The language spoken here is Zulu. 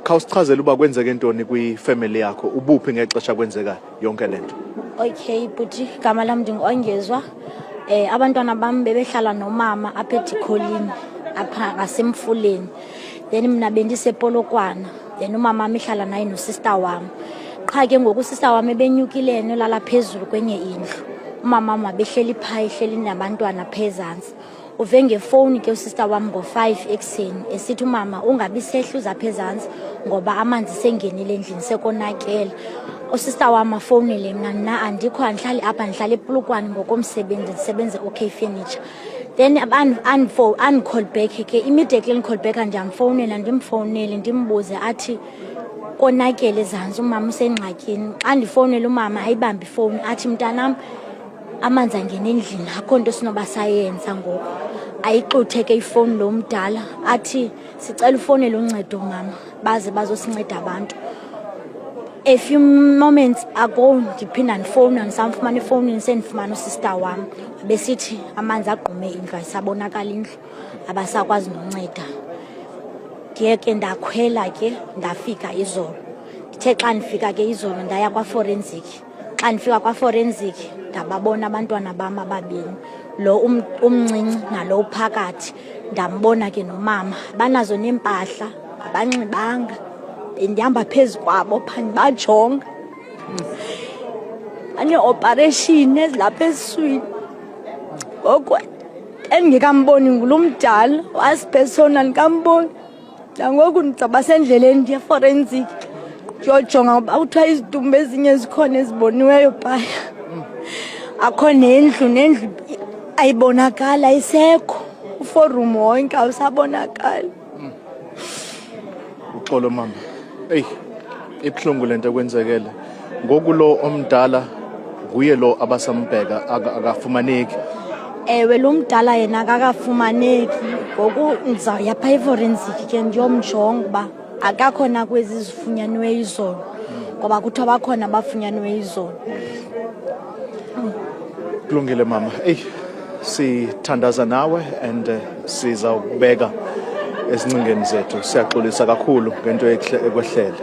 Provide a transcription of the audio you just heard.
Khawusichazela uba kwenzeke ntoni kwi-family yakho, ubuphi ngexesha kwenzeka yonke lento. Okay buti, gama lami ndingongezwa. Abantwana bami bebehlala nomama apha eDikholini apha ngasemfuleni. Then mina bendisePolokwana. Then umama wami ehlala naye nosister wami. Qha ke ngoku usister wami ebenyukilene olala phezulu kwenye indlu. Umama wami wabehleli phaya ehleli nabantwana phezantsi. Uve ngefoni ke usister wami ngo5 ekseni esithi umama ungabi sehluza phezantsi ngoba amanzi sengenile endlini sekonakela. Usister wami afonele mina andikho andihlali apha ndihlala ePolokwane ngokomsebenzi ndisebenze OK Furniture. Then call back ke immediately call back ndiyamfonela ndimfonele ndimbuze athi konakele ezantsi umama usengxakini. Xa ndifonela umama ayibambi ifoni athi mntanam amanzi angena endlini akho nto sinoba sayenza ngoku. Ayixuthe ke ifoni lo mdala athi sicela ufonele uncedo mama baze bazosinceda abantu. A few moments ago ndiphinda ndifona ndisamfumana ifoni sendifumana usister wami besithi amanzi agqume indlu ayisabonakala indlu abasakwazi nonceda. Ndiye ke ndakhwela ke ndafika izolo. Ndithe xa ndifika ke izolo ndaya kwa-forensic. Xa ndifika kwa-forensic ndababona abantwana bami ababini, lo umncinci nalo uphakathi. Ndambona ke nomama banazo neempahla abanxibanga. Ndihamba phezu kwabo phani bajonga. Ane-operation ezilapha esiswini. Ngoku endingekamboni ngulo mdala waspersonal ndikamboni. Nangoku ndizawuba sendleleni ndiye forensic ndiyojonga ngoba kuthiwa izidumbu ezinye zikhona eziboniweyo phaya. Akho nendlu ayibonakala ayisekho. Uforum wonke awusabonakali. Uxolo mama. Ibuhlungu lento kwenzekele. Ngoku lo omdala nguye lo abasambheka akafumaneki. Ewe lo mdala yena akakafumaneki. Ngoku ndizawuya phaa eforensic ke ndiyomjonga uba akakhona kwezi zifunyanwe izolo. Ngoba kuthiwa bakhona abafunyanwe izolo. Kulungile mama. Sithandaza nawe and sizawubeka ezincingeni zethu. Siyaxolisa kakhulu ngento ekwehlele.